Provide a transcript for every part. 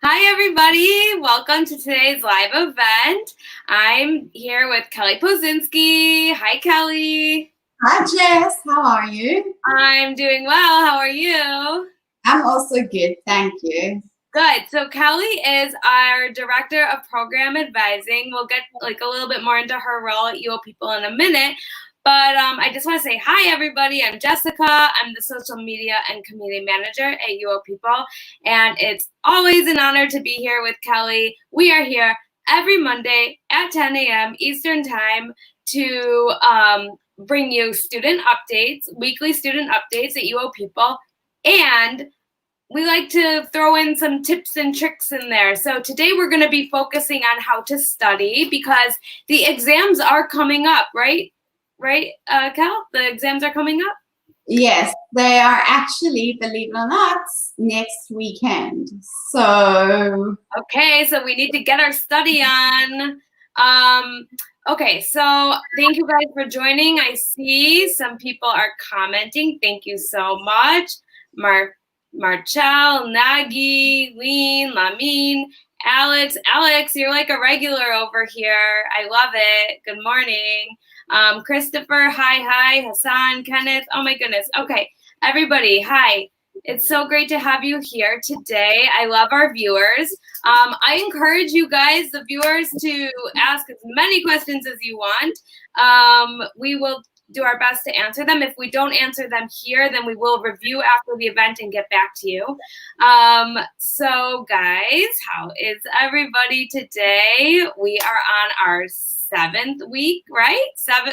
Hi, everybody. Welcome to today's live event. I'm here with Kelly Paczynski. Hi, Kelly. Hi, Jess. How are you? I'm doing well. How are you? I'm also good, thank you. Good. So Kelly is our Director of Program Advising. We'll get like a little bit more into her role at UoPeople in a minute. But I just want to say hi, everybody. I'm Jessica. I'm the Social Media and Community Manager at UoPeople. And it's always an honor to be here with Kelly. We are here every Monday at 10 a.m. Eastern Time to bring you student updates, weekly student updates at UoPeople. And we like to throw in some tips and tricks in there. So today we're going to be focusing on how to study because the exams are coming up, right? Right, Cal? The exams are coming up? Yes, they are actually, believe it or not, next weekend. So Okay, so we need to get our study on. Okay, so thank you guys for joining. I see some people are commenting. Thank you so much. Marcel, Nagy, Lean, Lamin, Alex. Alex, you're like a regular over here. I love it. Good morning. Christopher, hi. Hassan, Kenneth. Oh my goodness. Okay, everybody, hi. It's so great to have you here today. I love our viewers. I encourage you guys, the viewers, to ask as many questions as you want. We will do our best to answer them. If we don't answer them here, then we will review after the event and get back to you. So guys, how is everybody today? We are on our 7th week, right?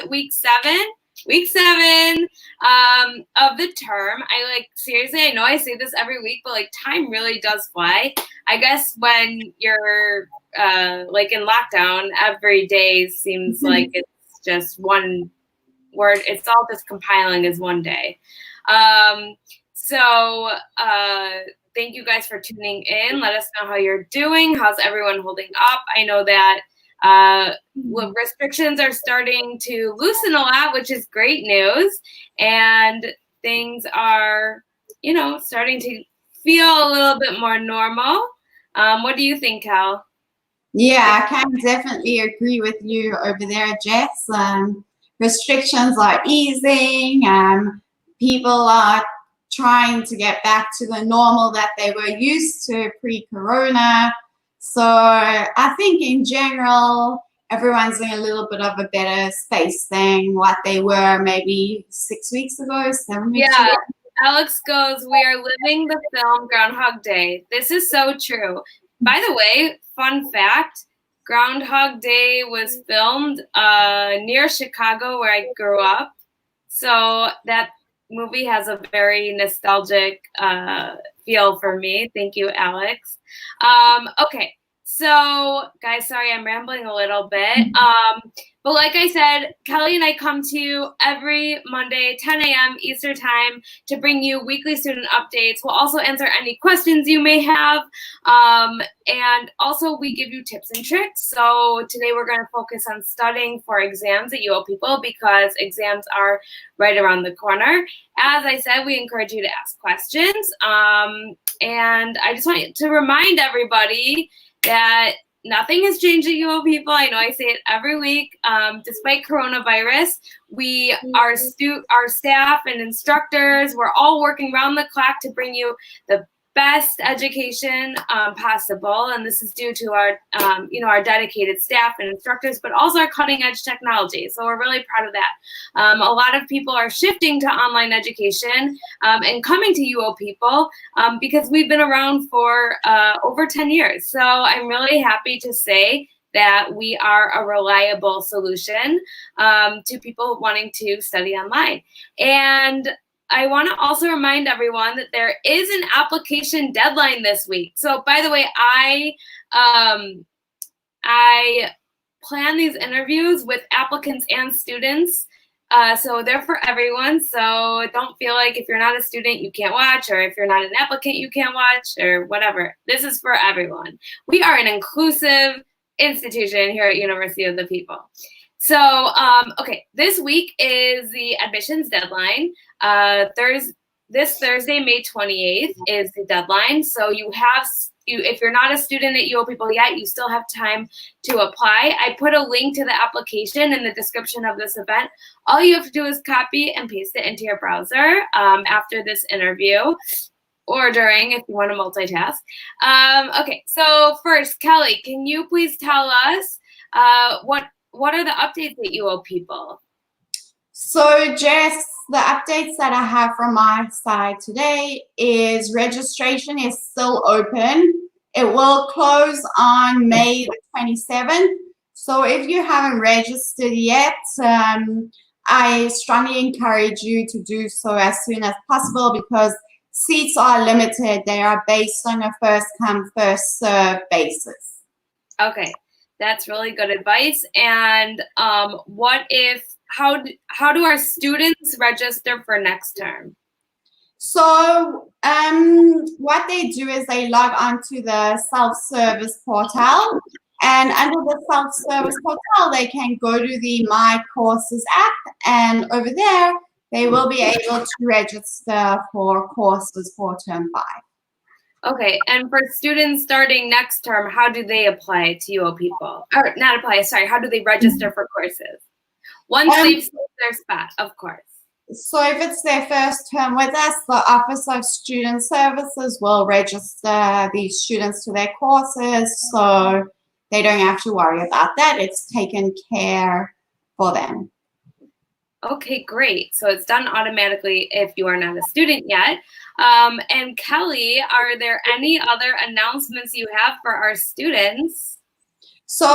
Week seven of the term. Seriously, I know I say this every week, but time really does fly. I guess when you're in lockdown, every day seems like it's just one word. It's all just compiling as one day. Thank you guys for tuning in. Let us know how you're doing. How's everyone holding up? I know that restrictions are starting to loosen a lot, which is great news. And things are, starting to feel a little bit more normal. What do you think, Cal? yeah, I can definitely agree with you over there, Jess. Restrictions are easing. People are trying to get back to the normal that they were used to pre-corona. So I think in general, everyone's in a little bit of a better space than what they were maybe 6 weeks ago, 7 weeks ago. Alex goes, we are living the film Groundhog Day. This is so true. By the way, fun fact, Groundhog Day was filmed near Chicago where I grew up. So that movie has a very nostalgic feel for me. Thank you, Alex. Okay, so guys, sorry I'm rambling a little bit. But like I said, Kelly and I come to you every Monday, 10 a.m. Eastern Time to bring you weekly student updates. We'll also answer any questions you may have. And also we give you tips and tricks. So today we're going to focus on studying for exams at UoPeople because exams are right around the corner. As I said, we encourage you to ask questions. And I just want to remind everybody that nothing has changed at UoPeople. I know I say it every week. Despite coronavirus, our staff and instructors, we're all working around the clock to bring you the best education possible, and this is due to our dedicated staff and instructors, but also our cutting edge technology. So we're really proud of that. A lot of people are shifting to online education and coming to UoPeople because we've been around for over 10 years. So I'm really happy to say that we are a reliable solution to people wanting to study online. And I want to also remind everyone that there is an application deadline this week. So, by the way, I plan these interviews with applicants and students. So they're for everyone. So don't feel like if you're not a student, you can't watch, or if you're not an applicant, you can't watch, or whatever. This is for everyone. We are an inclusive institution here at University of the People. So, okay, this week is the admissions deadline. This Thursday, May 28th is the deadline. So you have if you're not a student at UoPeople yet, you still have time to apply. I put a link to the application in the description of this event. All you have to do is copy and paste it into your browser after this interview, or during if you want to multitask. Okay, so first, Kelly, can you please tell us what are the updates at UoPeople? So Jess, the updates that I have from my side today is registration is still open. It will close on May the 27th. So if you haven't registered yet, I strongly encourage you to do so as soon as possible because seats are limited. They are based on a first come, first serve basis. Okay, that's really good advice. And how do our students register for next term? So what they do is they log onto the self-service portal, and under the self-service portal, they can go to the My Courses app, and over there, they will be able to register for courses for term 5. Okay, and for students starting next term, how do they apply to UoPeople? Or not apply, sorry, how do they register for courses? Once they've set their spot, of course. So if it's their first term with us, the Office of Student Services will register these students to their courses, so they don't have to worry about that. It's taken care for them. Okay, great. So it's done automatically if you are not a student yet. And Kelly, are there any other announcements you have for our students? So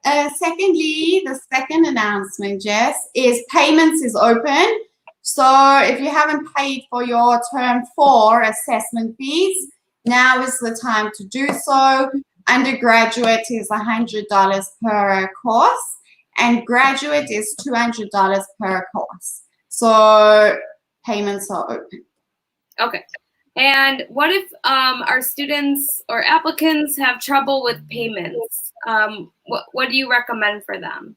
secondly, the second announcement, Jess, is payments is open. So if you haven't paid for your term 4 assessment fees, now is the time to do so. Undergraduate is $100 per course, and graduate is $200 per course. So payments are open. Okay. And what if our students or applicants have trouble with payments? What do you recommend for them?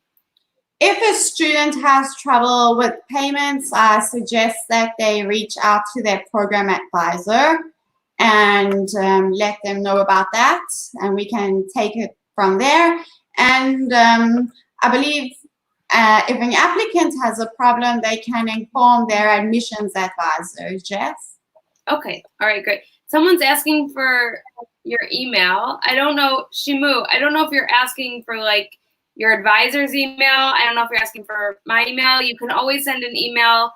If a student has trouble with payments, I suggest that they reach out to their program advisor and let them know about that, and we can take it from there. And I believe if an applicant has a problem, they can inform their admissions advisor, Jess. Okay, all right, great. Someone's asking for your email. I don't know, Shimu, I don't know if you're asking for like your advisor's email. I don't know if you're asking for my email. You can always send an email.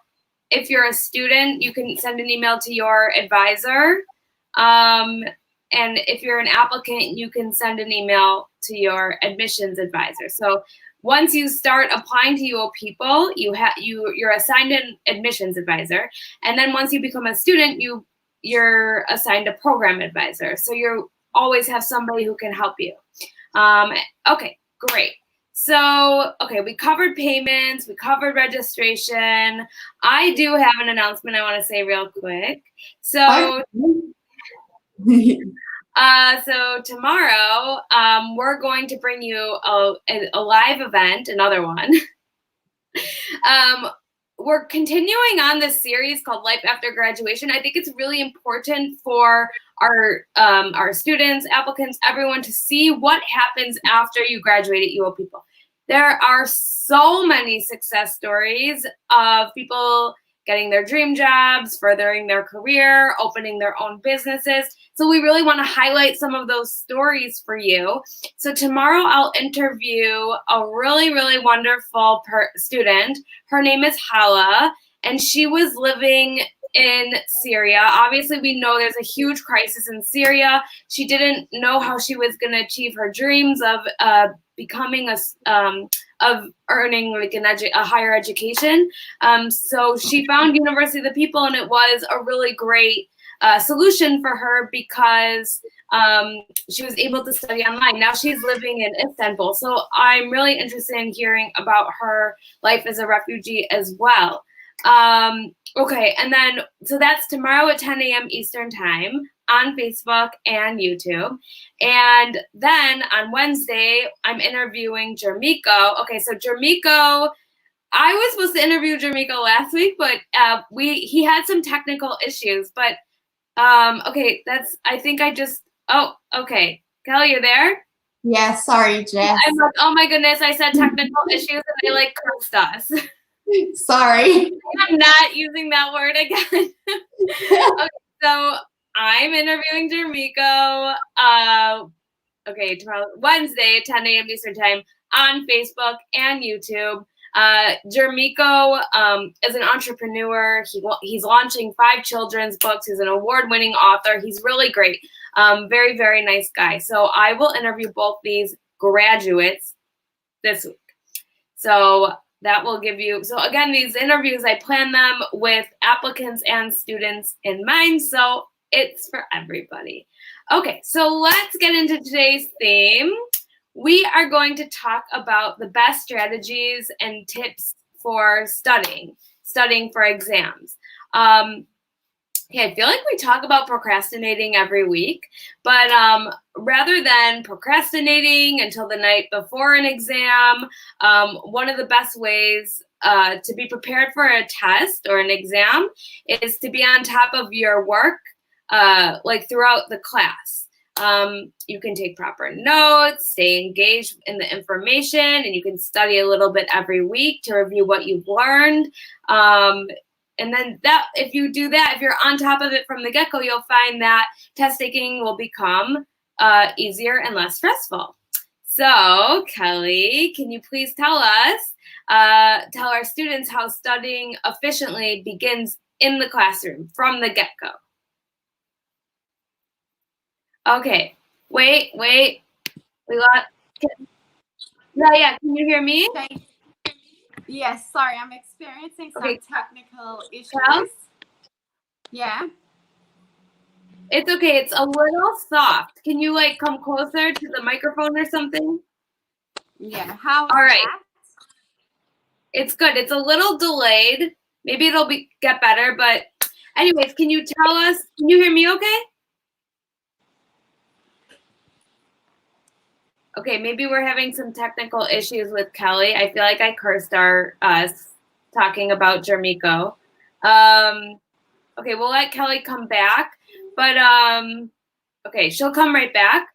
If you're a student, you can send an email to your advisor. And if you're an applicant, you can send an email to your admissions advisor. So once you start applying to UoPeople, you're assigned an admissions advisor, and then once you become a student, you're assigned a program advisor. So you always have somebody who can help you. Okay, great. So, okay, we covered payments, we covered registration. I do have an announcement I want to say real quick. So. So tomorrow, we're going to bring you a live event, another one. We're continuing on this series called Life After Graduation. I think it's really important for our students, applicants, everyone to see what happens after you graduate at UoPeople. There are so many success stories of people getting their dream jobs, furthering their career, opening their own businesses. So we really want to highlight some of those stories for you. So tomorrow I'll interview a really, really wonderful student. Her name is Hala, and she was living in Syria. Obviously, we know there's a huge crisis in Syria. She didn't know how she was going to achieve her dreams of becoming of earning like a higher education. So she found University of the People, and it was a really great solution for her because she was able to study online. Now she's living in Istanbul. So I'm really interested in hearing about her life as a refugee as well. Okay, and then, so that's tomorrow at 10 a.m. Eastern Time on Facebook and YouTube. And then on Wednesday, I'm interviewing Jermiko. Okay, so Jermiko, I was supposed to interview Jermiko last week, but he had some technical issues. But okay, I think I just Oh, okay. Kelly, you there? Yeah, sorry, Jess. I'm like, oh my goodness, I said technical issues and they like cursed us. Sorry. I'm not using that word again. Okay, so I'm interviewing Jermico. Okay, tomorrow, Wednesday at 10 a.m. Eastern Time on Facebook and YouTube. Jermico is an entrepreneur. He's launching 5 children's books. He's an award-winning author. He's really great. Very, very nice guy. So I will interview both these graduates this week. So that will give you, so again, these interviews, I plan them with applicants and students in mind. So it's for everybody. Okay, so let's get into today's theme. We are going to talk about the best strategies and tips for studying for exams. Okay, I feel like we talk about procrastinating every week, but rather than procrastinating until the night before an exam, one of the best ways to be prepared for a test or an exam is to be on top of your work like throughout the class. You can take proper notes, stay engaged in the information, and you can study a little bit every week to review what you've learned. And then that, if you do that, if you're on top of it from the get-go, you'll find that test taking will become easier and less stressful. So, Kelly, can you please tell us, tell our students how studying efficiently begins in the classroom from the get-go? Okay, wait. We got, yeah, can you hear me? Okay. Yes, sorry, I'm experiencing some technical issues. Yeah. It's okay, it's a little soft. Can you like come closer to the microphone or something? Yeah, how? All right. It's good. It's a little delayed. Maybe it'll get better, but anyways, can you tell us, can you hear me okay? Okay, maybe we're having some technical issues with Kelly. I feel like I cursed us talking about Jermico. Okay, we'll let Kelly come back, but okay, she'll come right back.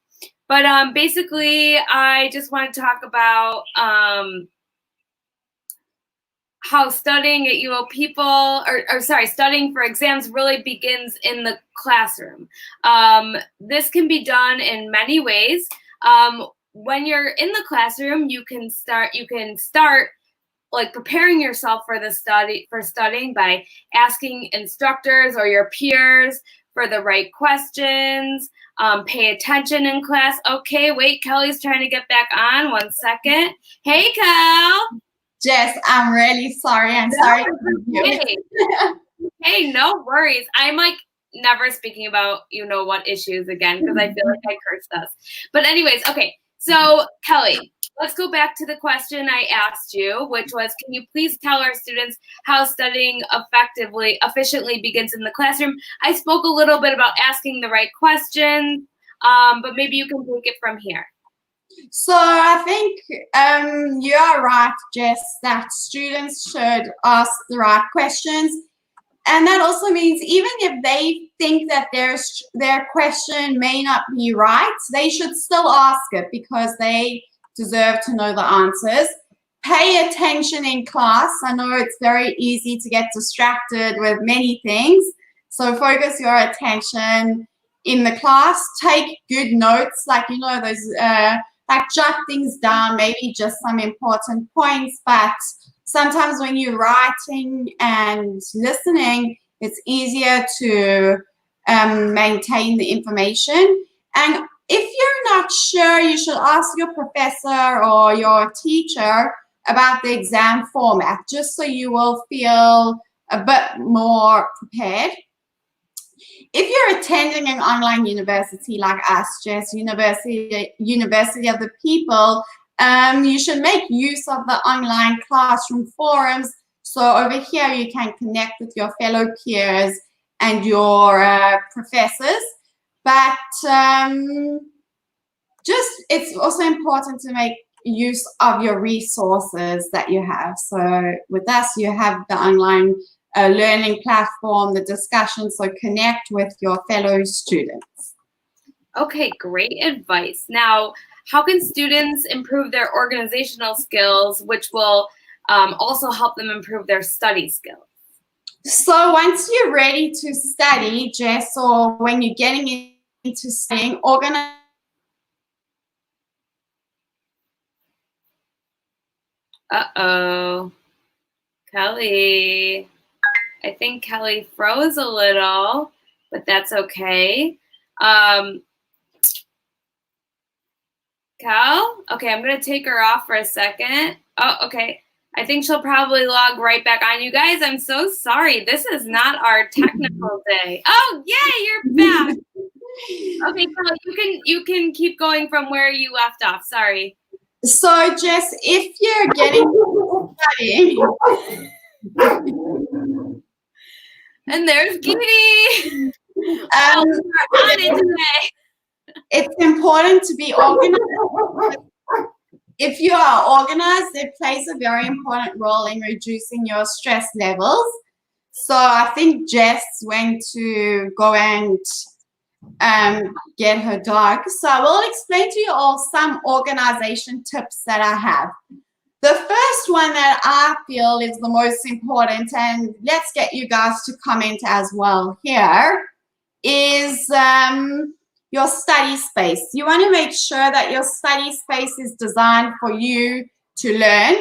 But basically, I just want to talk about how studying at UoPeople, studying for exams really begins in the classroom. This can be done in many ways. When you're in the classroom, you can start like preparing yourself for studying by asking instructors or your peers for the right questions. Pay attention in class. Okay, wait, Kelly's trying to get back on. 1 second. Hey, Kel. Jess, I'm really sorry. I'm sorry. Hey, no worries. I'm like never speaking about what issues again because I feel like I cursed us. But anyways, okay. So Kelly, let's go back to the question I asked you, which was, can you please tell our students how studying efficiently begins in the classroom? I spoke a little bit about asking the right questions, but maybe you can take it from here. So I think you are right, Jess, that students should ask the right questions. And that also means even if they think that their question may not be right, they should still ask it because they deserve to know the answers. Pay attention in class. I know it's very easy to get distracted with many things. So focus your attention in the class. Take good notes, like, those, like jot things down, maybe just some important points. But sometimes when you're writing and listening, it's easier to maintain the information. And if you're not sure, you should ask your professor or your teacher about the exam format, just so you will feel a bit more prepared. If you're attending an online university like us, Jess, University of the People, you should make use of the online classroom forums. So over here, you can connect with your fellow peers and your professors. But it's also important to make use of your resources that you have. So with us, you have the online learning platform, the discussion, so connect with your fellow students. Okay, great advice. Now, how can students improve their organizational skills, which will also help them improve their study skills? So once you're ready to study, Jess, or when you're getting into studying, organize. Uh-oh, Kelly. I think Kelly froze a little, but that's okay. Cal? Okay, I'm going to take her off for a second. Oh, okay. I think she'll probably log right back on. You guys, I'm so sorry. This is not our technical day. Oh, yay, you're back. Okay, Cal, you can keep going from where you left off. Sorry. So Jess, if you're getting studying, and there's Katie. Oh, we're on it today. It's important to be organized. If you are organized, it plays a very important role in reducing your stress levels. So I think Jess went to go and get her dog. So I will explain to you all some organization tips that I have. The first one that I feel is the most important, and let's get you guys to comment as well here, is your study space. You want to make sure that your study space is designed for you to learn.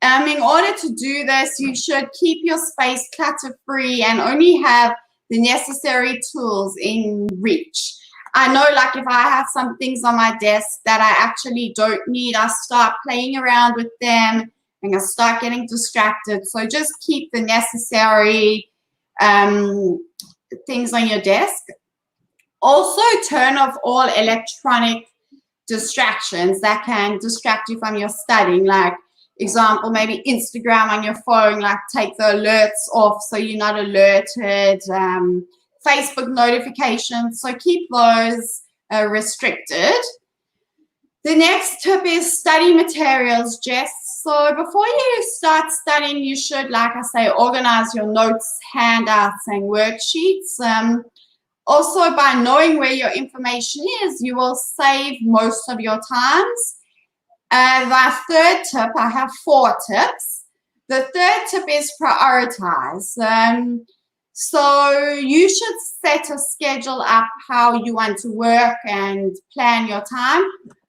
In order to do this, you should keep your space clutter-free and only have the necessary tools in reach. I know, like, if I have some things on my desk that I actually don't need, I start playing around with them and I start getting distracted. So just keep the necessary things on your desk. Also, turn off all electronic distractions that can distract you from your studying. Like, example, maybe Instagram on your phone, like take the alerts off so you're not alerted. Facebook notifications, so keep those restricted. The next tip is study materials, Jess. So before you start studying, you should, like I say, organize your notes, handouts, and worksheets. Also, by knowing where your information is, you will save most of your times. My third tip, I have 4 tips. The third tip is prioritize. So you should set a schedule up how you want to work and plan your time,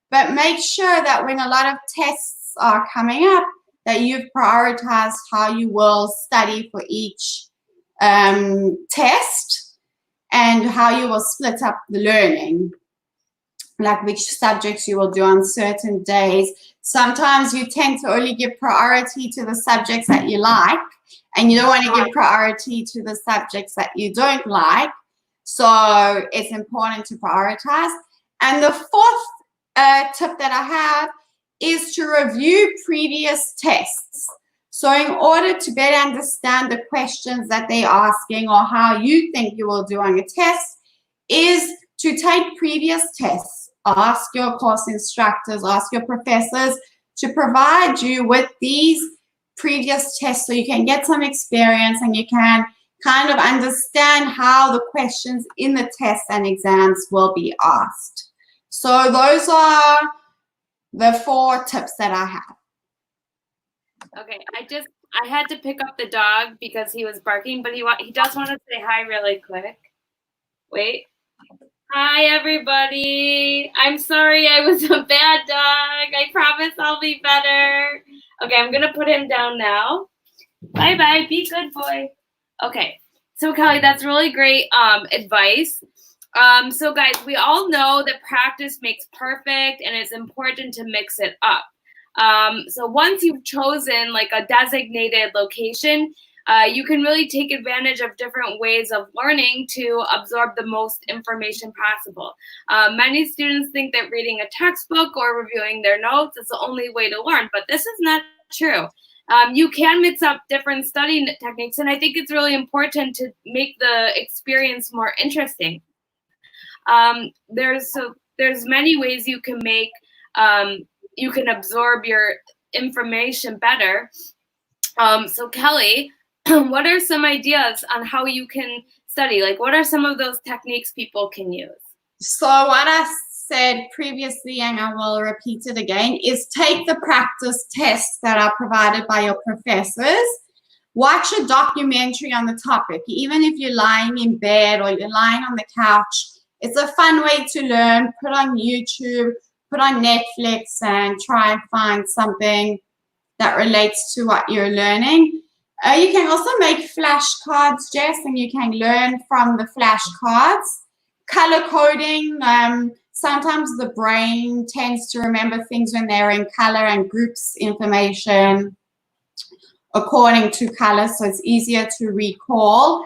but make sure that when a lot of tests are coming up, that you've prioritized how you will study for each test and how you will split up the learning, like which subjects you will do on certain days. Sometimes you tend to only give priority to the subjects that you like, and you don't want to give priority to the subjects that you don't like. So it's important to prioritize. And the fourth tip that I have is to review previous tests. So in order to better understand the questions that they're asking or how you think you will do on your test, is to take previous tests. Ask your course instructors, ask your professors to provide you with these previous tests so you can get some experience and you can kind of understand how the questions in the tests and exams will be asked. So those are the 4 tips that I have. Okay, I had to pick up the dog because he was barking, but he does want to say hi really quick. Wait. Hi, everybody. I'm sorry I was a bad dog. I promise I'll be better. Okay, I'm going to put him down now. Bye-bye. Be good, boy. Okay, so Kelly, that's really great advice. So guys, we all know that practice makes perfect and it's important to mix it up. So once you've chosen like a designated location, you can really take advantage of different ways of learning to absorb the most information possible. Many students think that reading a textbook or reviewing their notes is the only way to learn, but this is not true. You can mix up different study techniques, and I think it's really important to make the experience more interesting. There's many ways you can make you can absorb your information better. So Kelly, what are some ideas on how you can study? Like, what are some of those techniques people can use? So what I said previously, and I will repeat it again, is take the practice tests that are provided by your professors. Watch a documentary on the topic, even if you're lying in bed or you're lying on the couch. It's a fun way to learn. Put on YouTube, put on Netflix, and try and find something that relates to what you're learning. You can also make flashcards, Jess, and you can learn from the flashcards. Color coding, sometimes the brain tends to remember things when they're in color and groups information according to color, so it's easier to recall.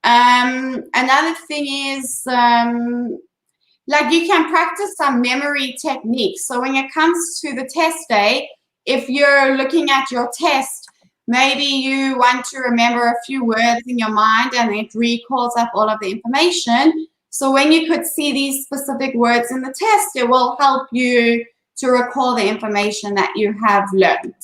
Another thing is, like, you can practice some memory techniques. So when it comes to the test day, if you're looking at your test, maybe you want to remember a few words in your mind and it recalls up all of the information. So when you could see these specific words in the test, it will help you to recall the information that you have learned.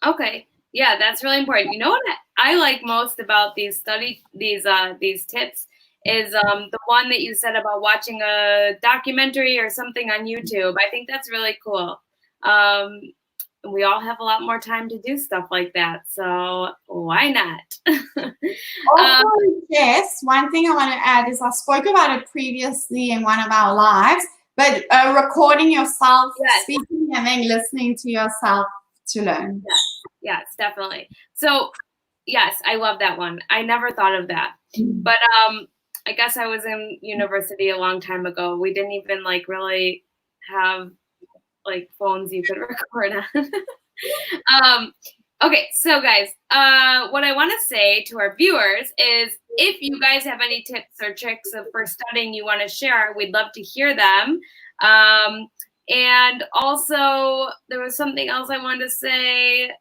Okay. Yeah, that's really important. You know what I like most about these tips is the one that you said about watching a documentary or something on YouTube. I think that's really cool. We all have a lot more time to do stuff like that, so why not? Also, yes, one thing I want to add is I spoke about it previously in one of our lives, but recording yourself speaking and then listening to yourself to learn. Yes, definitely. So, yes, I love that one. I never thought of that. But I guess I was in university a long time ago. We didn't even really have phones you could record on. Okay, so guys, what I want to say to our viewers is if you guys have any tips or tricks for studying you want to share, we'd love to hear them. And also, there was something else I wanted to say.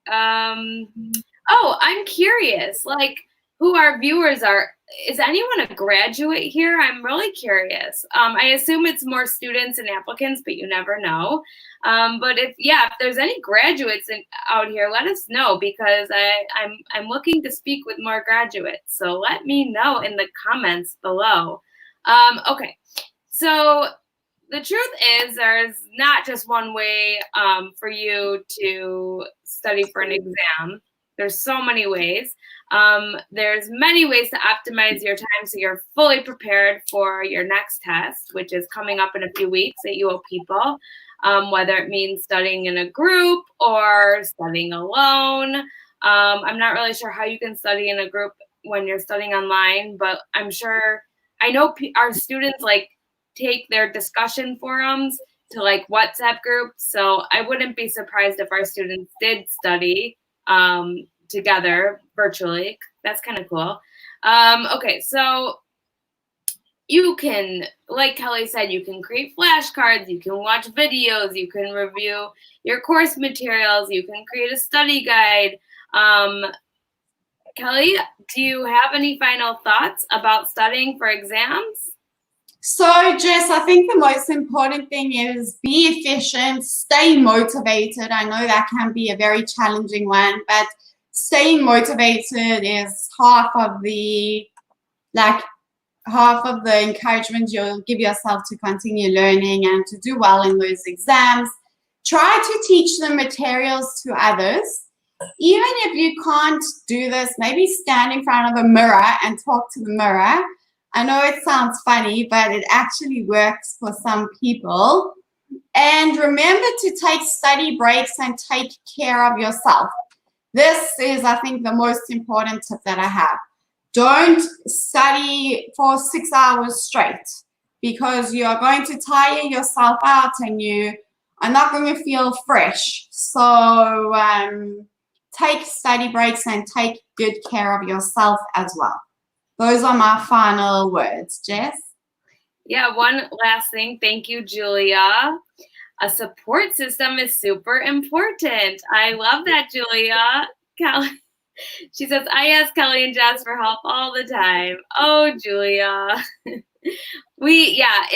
Oh, I'm curious, who our viewers are. Is anyone a graduate here? I'm really curious. I assume it's more students and applicants, but you never know. But if there's any graduates out here, let us know, because I'm looking to speak with more graduates. So let me know in the comments below. Okay, so the truth is there's not just one way for you to study for an exam. There's so many ways. There's many ways to optimize your time so you're fully prepared for your next test, which is coming up in a few weeks at UoPeople, whether it means studying in a group or studying alone. I'm not really sure how you can study in a group when you're studying online, but I know our students take their discussion forums to WhatsApp groups. So I wouldn't be surprised if our students did study together virtually. That's kind of cool. Okay, so you can, like Kelly said, you can create flashcards, you can watch videos, you can review your course materials, you can create a study guide. Kelly, do you have any final thoughts about studying for exams? So, Jess, I think the most important thing is be efficient, stay motivated. I know that can be a very challenging one, but staying motivated is half of the encouragement you'll give yourself to continue learning and to do well in those exams. Try to teach the materials to others. Even if you can't do this, maybe stand in front of a mirror and talk to the mirror. I know it sounds funny, but it actually works for some people. And remember to take study breaks and take care of yourself. This is, I think, the most important tip that I have. Don't study for 6 hours straight, because you are going to tire yourself out and you are not going to feel fresh. So take study breaks and take good care of yourself as well. Those are my final words. Jess? Yeah, one last thing. Thank you, Julia. A support system is super important. I love that, Julia. Kelly. She says, I ask Kelly and Jess for help all the time. Oh, Julia. It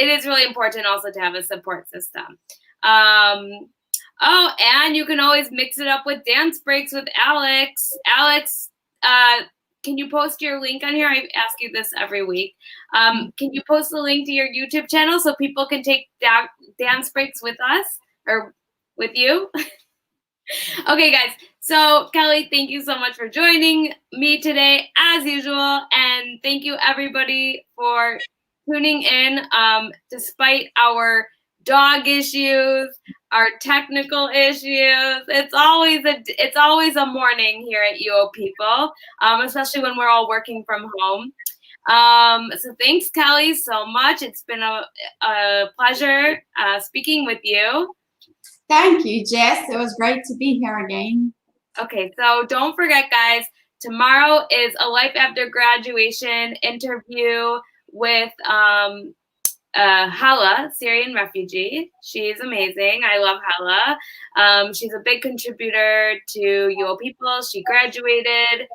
is really important also to have a support system. Oh, and you can always mix it up with dance breaks with Alex. Alex, can you post your link on here? I ask you this every week. Can you post the link to your YouTube channel so people can take dance breaks with us or with you? Okay, guys. So, Kelly, thank you so much for joining me today, as usual. And thank you, everybody, for tuning in. Despite our dog issues, our technical issues, it's always a morning here at UoPeople, especially when we're all working from home. So thanks, Kelly, so much. It's been a pleasure speaking with you. Thank you, Jess. It was great to be here again. Okay, so don't forget, guys, tomorrow is a Life After Graduation interview with Hala Syrian Refugee. She's amazing. I love Hala. She's a big contributor to UoPeople. She graduated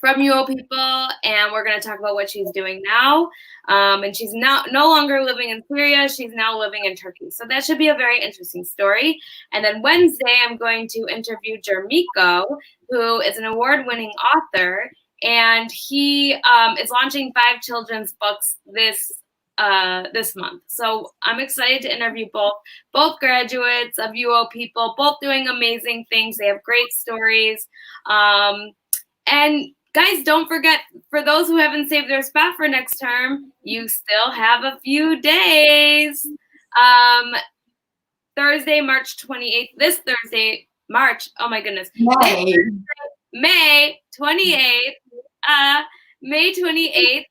from UoPeople, and we're going to talk about what she's doing now. And she's no longer living in Syria. She's now living in Turkey. So that should be a very interesting story. And then Wednesday, I'm going to interview Jermiko, who is an award-winning author, and he is launching 5 children's books this month. So I'm excited to interview both graduates of UoPeople, both doing amazing things. They have great stories. And guys, don't forget, for those who haven't saved their spot for next term, you still have a few days. Thursday, March 28th, this Thursday, oh my goodness. May 28th, May 28th,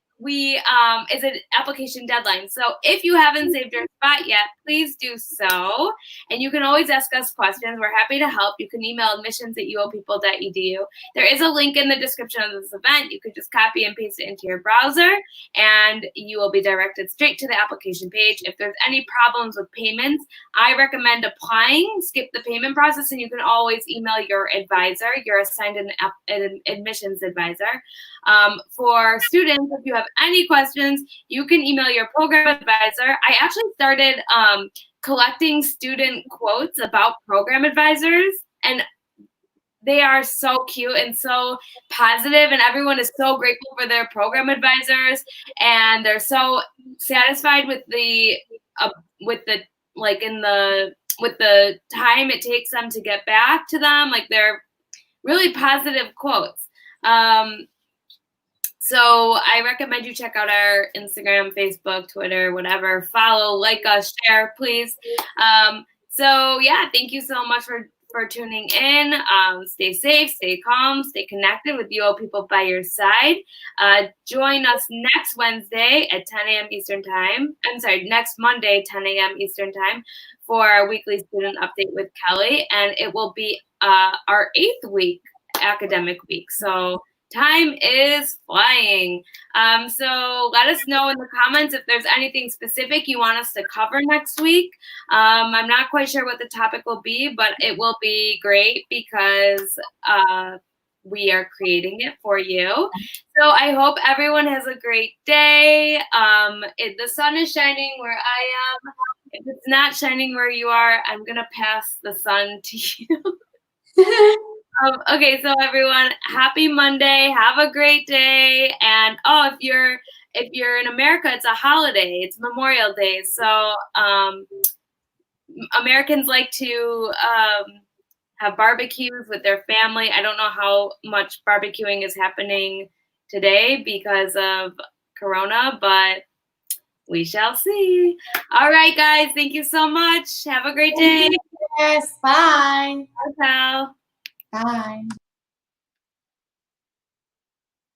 is an application deadline. So if you haven't saved your spot yet, please do so. And you can always ask us questions. We're happy to help. You can email admissions@uopeople.edu. There is a link in the description of this event. You could just copy and paste it into your browser, and you will be directed straight to the application page. If there's any problems with payments, I recommend applying, skip the payment process, and you can always email your advisor, your assigned an admissions advisor. For students, if you have any questions, you can email your program advisor. I actually started collecting student quotes about program advisors, and they are so cute and so positive, and everyone is so grateful for their program advisors, and they're so satisfied with the time it takes them to get back to them. Like, they're really positive quotes. So I recommend you check out our Instagram, Facebook, Twitter, whatever. Follow, like us, share, please. So yeah, thank you so much for tuning in. Stay safe, stay calm, stay connected with UoPeople by your side. Join us next Wednesday at 10 a.m. Eastern Time. I'm sorry, next Monday, 10 a.m. Eastern Time for our weekly student update with Kelly. And it will be our 8th week, academic week. So time is flying. So let us know in the comments if there's anything specific you want us to cover next week. I'm not quite sure what the topic will be, but it will be great because we are creating it for you. So I hope everyone has a great day. The sun is shining where I am. If it's not shining where you are, I'm going to pass the sun to you. Okay, so everyone, happy Monday. Have a great day. And if you're in America, it's a holiday. It's Memorial Day. So Americans like to have barbecues with their family. I don't know how much barbecuing is happening today because of Corona, but we shall see. All right, guys. Thank you so much. Have a great day. Yes. Bye. Bye, pal. Bye.